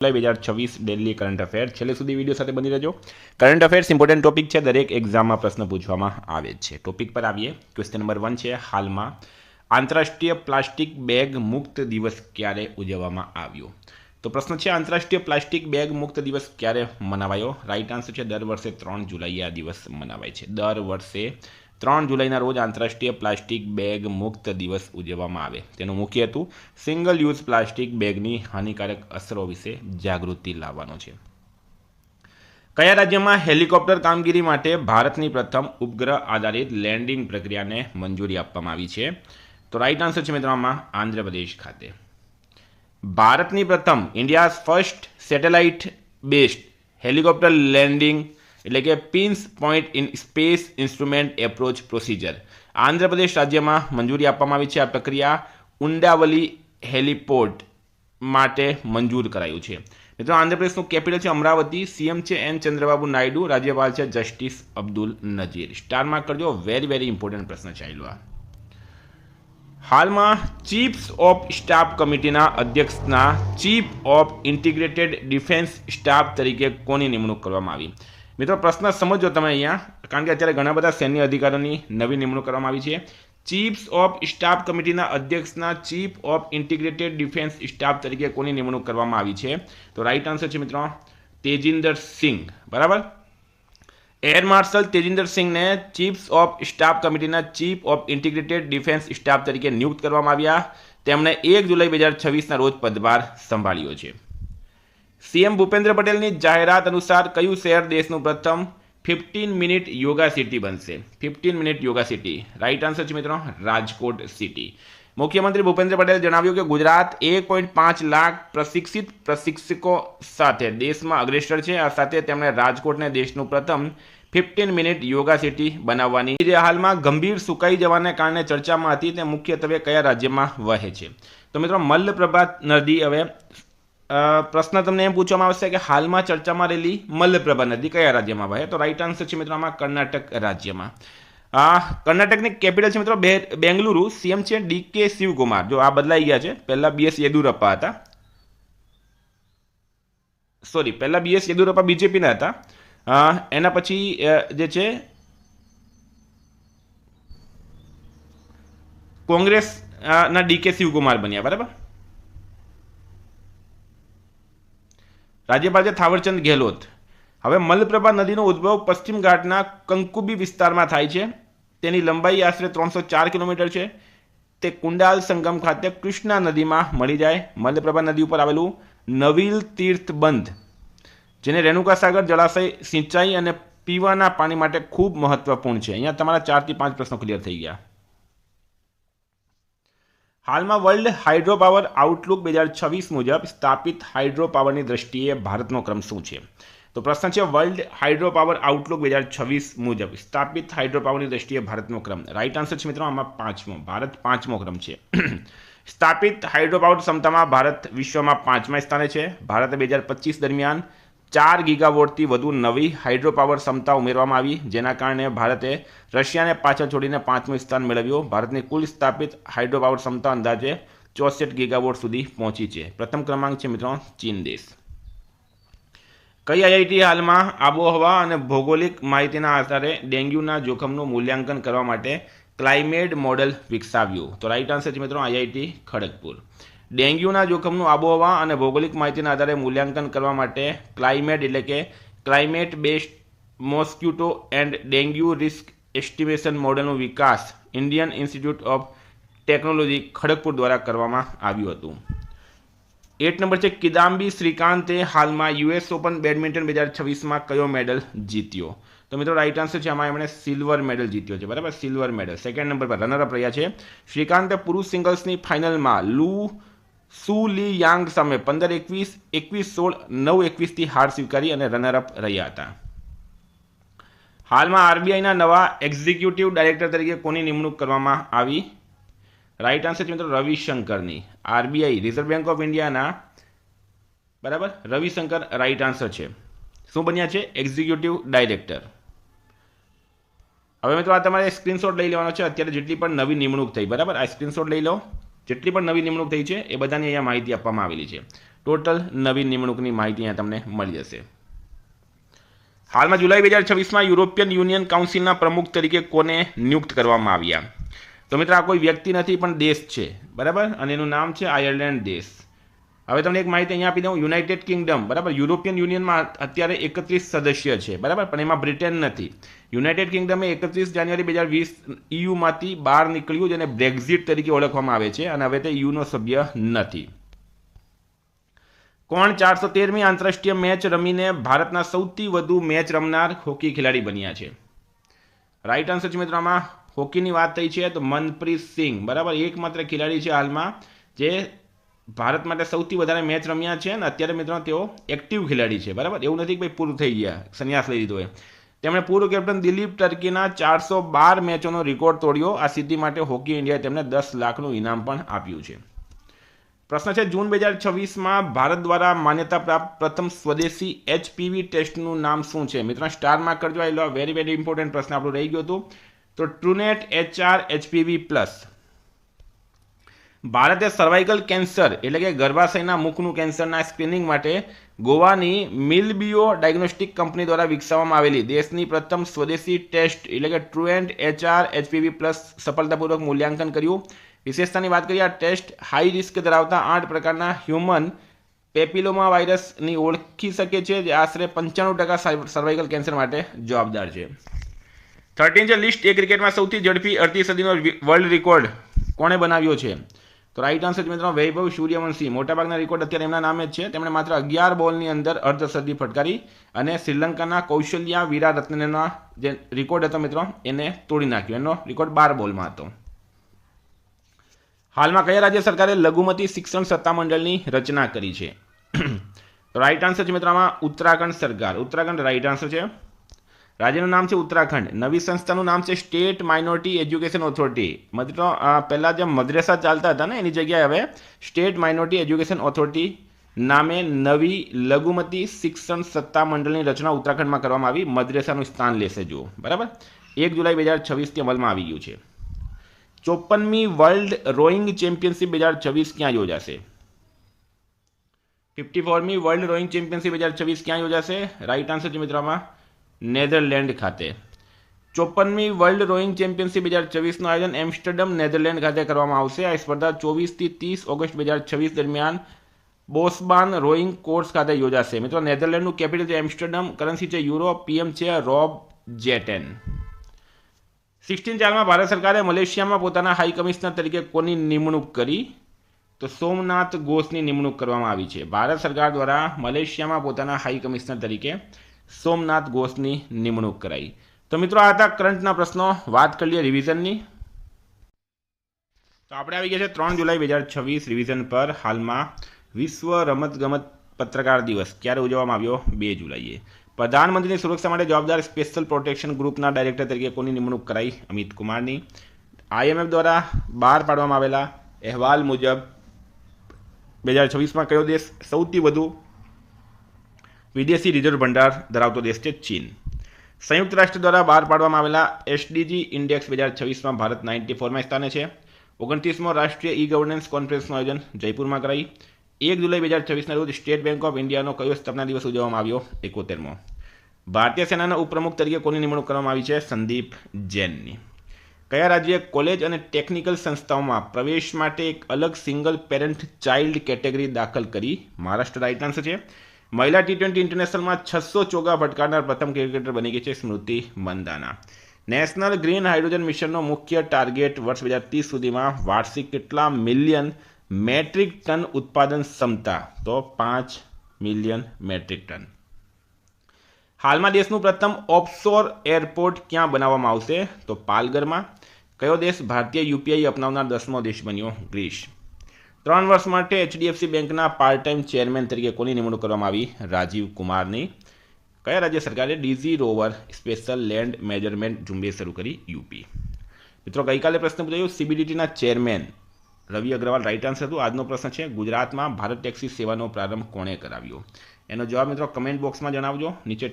2026 daily current affair छेल्ले सुधी video साथे बनी रहेजो। करंट अफेर्स इंपोर्टન્ટ टॉपिक है, दरेक एक्जाम में प्रश्न पूछवामां आवे छे। टॉपिक पर आवीए। क्वेश्चन नंबर 1 है, हाल में आंतरराष्ट्रीय प्लास्टिक बेग मुक्त दिवस क्यारे उजववामां आव्यो? तो प्रश्न है, आंतरराष्ट्रीय प्लास्टिक बेग मुक्त दिवस क्यारे मनावायो? राइट आंसर है, दर वर्षे 3 जुलाई आ दिवस मनावाय छे। दर वर्षे 3 जुलाईना रोज आंतरराष्ट्रीय प्लास्टिक बेग मुक्त दिवस उजववामां आवे। तेनो मुख्य हेतु सिंगल यूज प्लास्टिक बेगनी हानिकारक असरो विશે जागृति लावવાનો છે। કયા રાજ્યમાં હેલિકોપ્ટર કામગીરી માટે ભારતની પ્રથમ ઉપગ્રહ આધારિત લેન્ડિંગ પ્રક્રિયાને મંજૂરી આપવામાં આવી છે? તો રાઈટ આન્સર છે મિત્રો આમાં આંધ્રપ્રદેશ ખાતે। ભારતની પ્રથમ India's first satellite based helicopter landing એટલે કે pins point in space instrument approach procedure Andhra Pradesh રાજ્યમાં મંજૂરી આપવામાં આવી છે। આ પ્રક્રિયા ઉંડાવલી હેલિપોર્ટ માટે મંજૂર કરાયું છે। મિત્રો આંધ્રપ્રદેશનું કેપિટલ છે અમરાવતી, સીએમ છે એન ચંદ્રબાબુ નાયડુ, રાજ્યપાલ છે justice Abdul Nazeer. Star mark કરજો, વેરી ઇમ્પોર્ટન્ટ પ્રશ્ન છે આ। હાલમાં ચીફ્સ ઓફ સ્ટાફ કમિટીના અધ્યક્ષના chief of integrated defence staff તરીકે કોની નિમણૂક કરવામાં આવી? મિત્રો પ્રશ્ન સમજો તમે અહીંયા, કારણ કે અત્યારે ઘણા બધા સૈન્ય અધિકારીઓની નવી નિમણૂક કરવામાં આવી છે। ચીફ્સ ઓફ સ્ટાફ કમિટીના અધ્યક્ષના chief of integrated defence staff તરીકે કોની નિમણૂક કરવામાં આવી છે? તો રાઈટ આન્સર છે મિત્રો તેજિંદર સિંહ, બરાબર। એર માર્શલ તેજિંદર સિંહને ચીફ્સ ઓફ સ્ટાફ કમિટીના chief of integrated defence staff તરીકે નિયુક્ત કરવામાં આવ્યા। તેમણે 1 જુલાઈ 2026ના રોજ પદભાર સંભાળ્યો છે। સીએમ ભૂપેન્દ્ર પટેલની જાહેરાત અનુસાર કયું શહેર દેશનું પ્રથમ 15 મિનિટ યોગા સિટી બનશે? 15 minute yoga city, right answer છે મિત્રો રાજકોટ સિટી। મુખ્યમંત્રી ભૂપેન્દ્ર પટેલે જણાવ્યું કે ગુજરાત 1.5 લાખ પ્રશિક્ષિત પ્રશિક્ષકો સાથે દેશમાં અગ્રેસર છે। આ સાથે તેમણે રાજકોટને દેશનું પ્રથમ 15 મિનિટ યોગા સિટી બનાવવાની જે હાલમાં ગંભીર સુકાઈ જવાને કારણે ચર્ચામાં હતી તે મુખ્યત્વે કયા રાજ્યમાં વહે છે? તો મિત્રો મલ્લપ્રભા નદી, હવે પ્રશ્ન તમને એમ પૂછવામાં આવશે કે હાલમાં ચર્ચામાં રહેલી મલ્લપ્રભા નદી કયા રાજ્યમાં વહે? તો રાઈટ આન્સર છે મિત્રો આમાં કર્ણાટક રાજ્યમાં। કર્ણાટકની કેપિટલ છે મિત્રો બેંગલુરુ, સીએમ છે ડીકે શિવકુમાર। જો આ બદલાઈ ગયા છે, પહેલા બીએસ યેદુરપ્પા હતા, સોરી પહેલા બીએસ યેદુરપ્પા બીજેપીના હતા, એના પછી જે છે કોંગ્રેસના ડીકે શિવકુમાર બન્યા, બરાબર। રાજ્યપાલ છે થાવરચંદ ગેહલોત। હવે મલ્લપ્રભા નદીનો ઉદ્ભવ પશ્ચિમ ઘાટના કંકુબી વિસ્તારમાં થાય છે। તેની લંબાઈ આશરે 304 કિલોમીટર છે। તે કુંડાલ સંગમ ખાતે કૃષ્ણા નદીમાં મળી જાય। મલ્લપ્રભા નદી ઉપર આવેલું નવિલ તીર્થ બંધ, જેને રેણુકા સાગર જળાશય સિંચાઈ અને પીવાના પાણી માટે ખૂબ મહત્વપૂર્ણ છે। અહીંયા તમારા 4 થી 5 પ્રશ્નો ક્લિયર થઈ ગયા। હાલમાં વર્લ્ડ હાઇડ્રો પાવર આઉટલુક 2026 મુજબ સ્થાપિત હાઇડ્રો પાવરની દ્રષ્ટિએ ભારતનો ક્રમ શું છે? તો પ્રશ્ન છે વર્લ્ડ હાઇડ્રો પાવર આઉટલુક 2026 મુજબ સ્થાપિત હાઇડ્રો પાવરની દ્રષ્ટિએ ભારતનો ક્રમ, રાઈટ આન્સર છે મિત્રો આમાં 5મો, ભારત 5મો ક્રમ છે। સ્થાપિત હાઇડ્રો પાવર ક્ષમતામાં ભારત વિશ્વમાં 5મા સ્થાને છે। ભારતે 2025 દરમિયાન 4 ગીગાવોટથી વધુ નવી હાઇડ્રો પાવર ક્ષમતા ઉમેરવામાં આવી, જેના કારણે ભારતે રશિયાને પાછળ છોડીને 5મું સ્થાન મેળવ્યું। ભારતની કુલ સ્થાપિત હાઇડ્રો પાવર ક્ષમતા અંદાજે 64 ગીગાવોટ સુધી પહોંચી છે। પ્રથમ ક્રમાંક છે મિત્રો ચીન દેશ। કઈ આઈઆઈટી હાલમાં આબોહવા અને ભૌગોલિક માહિતીના આધારે ડેન્ગ્યુના જોખમનું મૂલ્યાંકન કરવા માટે ક્લાઇમેટ મોડેલ વિકસાવ્યું? તો રાઈટ આન્સર છે મિત્રો આઈઆઈટી ખડગપુર। ડેન્ગ્યુના જોખમનું આબોહવા અને ભૌગોલિક માહિતીના આધારે મૂલ્યાંકન કરવા માટે ક્લાઇમેટ એટલે કે climate based mosquito and dengue risk estimation મોડેલનો વિકાસ Indian Institute of Technology Kharagpur દ્વારા કરવામાં આવ્યું હતું। 8 નંબર છે કિદામ્બી શ્રીકાંતે હાલમાં યુએસ ઓપન બેડમિન્ટન 2026માં કયો મેડલ જીત્યો? તો મિત્રો રાઈટ આન્સર છે આમાં એમણે સિલ્વર મેડલ જીત્યો છે, બરાબર, સિલ્વર મેડલ। સેકન્ડ નંબર પર રનરઅપ રહ્યા છે। શ્રીકાંતે પુરુષ સિંગલ્સની ફાઇનલમાં સુ લી યાંગ સામે 15-21, 21-16, 9-21થી હાર સ્વીકારી અને રનરઅપ રહ્યા હતા। હાલમાં આરબીઆઈના નવા એક્ઝિક્યુટિવ ડાયરેક્ટર તરીકે કોની નિમણૂક કરવામાં આવી? રાઈટ આન્સર છે મિત્રો રવિશંકરની। આરબીઆઈ રિઝર્વ બેંક ઓફ ઇન્ડિયાના, બરાબર, રવિશંકર રાઈટ આન્સર છે। શું બન્યા છે? Executive director. હવે મિત્રો આ તમારે સ્ક્રીનશોટ લઈ લેવાનો છે અત્યારે જેટલી પણ નવી નિમણૂક થઈ, બરાબર, આ સ્ક્રીનશોટ લઈ લો। જેટલી પણ નવી નિમણૂક થઈ છે એ બધાની અહીંયા માહિતી આપવામાં આવેલી છે. ટોટલ નવી નિમણૂકની માહિતી અહીંયા તમને મળી જશે. હાલમાં જુલાઈ 2026માં યુરોપિયન યુનિયન કાઉન્સિલના પ્રમુખ તરીકે કોને નિયુક્ત કરવામાં આવ્યા? તો મિત્રો આ કોઈ વ્યક્તિ નથી પણ દેશ છે, બરાબર, અને એનું નામ છે આયર્લેન્ડ દેશ. હવે તમને એક માહિતી અહીંયા આપી દઉં. યુનાઇટેડ કિંગડમ, બરાબર, યુરોપિયન યુનિયનમાં અત્યારે 31 સદસ્ય છે, બરાબર, પણ એમાં બ્રિટન નથી. યુનાઇટેડ કિંગડમે 31 જાન્યુઆરી 2020 ઈયુમાંથી બહાર નીકળ્યું, જેને બ્રેક્ઝિટ તરીકે ઓળખવામાં આવે છે, અને હવે તે ઈયુનો સભ્ય નથી. કોણ 413મી આંતરરાષ્ટ્રીય મેચ રમીને ભારતના સૌથી વધુ મેચ રમનાર હોકી ખેલાડી બન્યા છે? રાઈટ આન્સર છે મિત્રો આમાં હોકીની વાત થઈ છે તો મનપ્રીત સિંહ, બરાબર, એકમાત્ર ખેલાડી છે હાલમાં જે ભારત માટે સૌથી વધારે મેચ રમ્યા છે, અને અત્યારે મિત્રો તેઓ એક્ટિવ ખેલાડી છે, બરાબર, એવું નથી કે ભાઈ પૂરું થઈ ગયા, સંન્યાસ લઈ લીધો હોય. તેમણે પૂર્વ કેપ્ટન દિલીપ ટર્કીના 412 મેચોનો રેકોર્ડ તોડ્યો. આ સિદ્ધિ માટે હોકી ઇન્ડિયાએ તેમને 10 લાખનું ઇનામ પણ આપ્યું છે. પ્રશ્ન છે, જૂન 2026માં ભારત દ્વારા માન્યતા પ્રાપ્ત પ્રથમ સ્વદેશી HPV ટેસ્ટનું નામ શું છે? મિત્રો સ્ટાર માર્ક કરજો, આ વેરી વેરી ઇમ્પોર્ટન્ટ પ્રશ્ન આપણું રહી ગયું હતું. તો ટ્રુનેટ HR HPV+. ભારતે સર્વાઇકલ કેન્સર એટલે કે ગર્ભાશયના મુખનું કેન્સરના સ્ક્રીનિંગ માટે ગોવાની મિલબિયો ડાયગ્નોસ્ટિક કંપની દ્વારા વિકસાવવામાં આવેલી દેશની પ્રથમ સ્વદેશી ટેસ્ટ એટલે કે ટ્રુએન્ટ HR HPV+ સફળતાપૂર્વક મૂલ્યાંકન કર્યું. વિશેષતાની વાત કરીએ, આ ટેસ્ટ હાઈ રિસ્ક ધરાવતા 8 પ્રકારના હ્યુમન પેપિલોમા વાયરસની ઓળખી શકે છે, જે આશરે 95% સર્વાઇકલ કેન્સર માટે જવાબદાર છે. 13 છે, લિસ્ટ એ ક્રિકેટમાં સૌથી ઝડપી અડધી સદીનો વર્લ્ડ રેકોર્ડ કોણે બનાવ્યો છે? તો રાઈટ આન્સર મિત્રો વૈભવ સૂર્યવંશી. મોટાભાગના રેકોર્ડ અત્યારે એમના નામે જ છે. તેમણે માત્ર 11 બોલની અંદર અર્ધસદી ફટકારી અને શ્રીલંકાના કૌશલ્યા વીરારત્નના જે રેકોર્ડ હતો મિત્રો એને તોડી નાખ્યો. એનો રેકોર્ડ 12 બોલમાં હતો. હાલમાં કયા રાજ્ય સરકારે લઘુમતી શિક્ષણ સત્તામંડળની રચના કરી છે? તો રાઈટ આન્સર છે મિત્રો આમાં ઉત્તરાખંડ સરકાર. ઉત્તરાખંડ રાઈટ આન્સર છે. રાજ્યનું નામ છે ઉત્તરાખંડ. નવી સંસ્થાનું નામ છે સ્ટેટ માઇનોરિટી એજ્યુકેશન ઓથોરિટી. મિત્રો પહેલાં જે મદ્રેસા ચાલતા હતા ને એની જગ્યાએ હવે સ્ટેટ માઇનોરિટી એજ્યુકેશન ઓથોરિટી નામે નવી લઘુમતી શિક્ષણ સત્તામંડળની રચના ઉત્તરાખંડમાં કરવામાં આવી. મદ્રેસાનું સ્થાન લેશે જુઓ, બરાબર. 1 જુલાઈ 2026થી અમલમાં આવી ગયું છે. 54મી વર્લ્ડ રોઈંગ ચેમ્પિયનશિપ 2026 ક્યાં યોજાશે? 54મી વર્લ્ડ રોઈંગ ચેમ્પિયનશિપ 2026 ક્યાં યોજાશે? રાઈટ આન્સર છે મિત્રો આમાં નેધરલેન્ડ ખાતે. 54મી વર્લ્ડ રોઈંગ ચેમ્પિયનશિપ 2026નું આયોજન એમ્સ્ટરડમ નેધરલેન્ડ ખાતે કરવામાં આવશે. આ સ્પર્ધા 24થી 30 ઓગસ્ટ 2026 દરમિયાન બોસ્બાન રોઈંગ કોર્સ ખાતે યોજાશે. મિત્રો નેધરલેન્ડનું કેપિટલ છે એમ્સ્ટરડમ, કરન્સી છે યુરો, PM છે રોબ જેટેન. 16 ભારત સરકારે મલેશિયામાં પોતાના હાઈ કમિશનર તરીકે કોની નિમણૂક કરી? તો સોમનાથ ઘોષની નિમણૂક કરવામાં આવી છે. ભારત સરકાર દ્વારા મલેશિયામાં પોતાના હાઈ કમિશનર તરીકે સોમનાથ ઘોષની નિમણૂક કરાઈ. તો મિત્રો આ હતા કરંટના પ્રશ્નો. વાત કરી લઈએ રિવિઝનની. તો આપણે આવી ગયા છે 3 જુલાઈ 2026 રિવિઝન પર. હાલમાં વિશ્વ રમતગમત પત્રકાર દિવસ ક્યારે ઉજવવામાં આવ્યો? 2 જુલાઈએ. પ્રધાનમંત્રીની સુરક્ષા માટે જવાબદાર સ્પેશિયલ પ્રોટેક્શન ગ્રુપના ડાયરેક્ટર તરીકે કોની નિમણૂક કરાઈ? અમિત કુમારની. IMF દ્વારા બહાર પાડવામાં આવેલા અહેવાલ મુજબ 2026માં કયો દેશ સૌથી વધુ વિદેશી રિઝર્વ ભંડાર ધરાવતો દેશ છે? ચીન. સંયુક્ત રાષ્ટ્ર દ્વારા બહાર પાડવામાં આવેલા SDG ઇન્ડેક્સ 2026માં ભારત 94માં સ્થાને છે. 29મો રાષ્ટ્રીય ઈ ગવર્નન્સ કોન્ફરન્સનું આયોજન જયપુરમાં કરાઈ. 1 જુલાઈ 2026ના રોજ સ્ટેટ બેંક ઓફ ઇન્ડિયાનો કયો સ્થાપના દિવસ ઉજવવામાં આવ્યો? 71મો. ભારતીય સેનાના ઉપપ્રમુખ તરીકે કોની નિમણૂક કરવામાં આવી છે? સંદીપ જૈનની. કયા રાજ્યે કોલેજ અને ટેકનિકલ સંસ્થાઓમાં પ્રવેશ માટે એક અલગ સિંગલ પેરેન્ટ ચાઇલ્ડ કેટેગરી દાખલ કરી? મહારાષ્ટ્ર રાઈટ આન્સર છે. મહિલા T20 ઇન્ટરનેશનલમાં 600 ચોગ્ગા ફટકારનાર પ્રથમ ક્રિકેટર બની ગઈ છે સ્મૃતિ મંદાના. નેશનલ ગ્રીન હાઇડ્રોજન મિશનનો મુખ્ય ટાર્ગેટ વર્ષ 2030 સુધીમાં વાર્ષિક કેટલા મિલિયન મેટ્રિક ટન ઉત્પાદન ક્ષમતા? તો 5 મિલિયન મેટ્રિક ટન. હાલમાં દેશનું પ્રથમ ઓફશોર એરપોર્ટ ક્યાં બનાવવામાં આવશે? તો પાલઘરમાં. કયો દેશ ભારતીય UPI અપનાવનાર 10મો દેશ બન્યો? ગ્રીસ. 3 વર્ષ માટે HDFC બેંકના પાર્ટ ટાઈમ ચેરમેન તરીકે કોની નિમણૂક કરવામાં આવી? રાજીવ કુમારની. કયા રાજ્ય સરકારે ડીજી રોવર સ્પેશિયલ લેન્ડ મેજરમેન્ટ ઝુંબેશ શરૂ કરી? UP. મિત્રો ગઈકાલે પ્રશ્ન પૂછાયો CBDTના chairman Ravi Agrawal right answer હતું. આજનો પ્રશ્ન છે ગુજરાતમાં ભારત ટેક્સી સેવાનો પ્રારંભ કોણે કરાવ્યો? એનો જવાબ મિત્રો કમેન્ટ બોક્સમાં જણાવજો. નીચે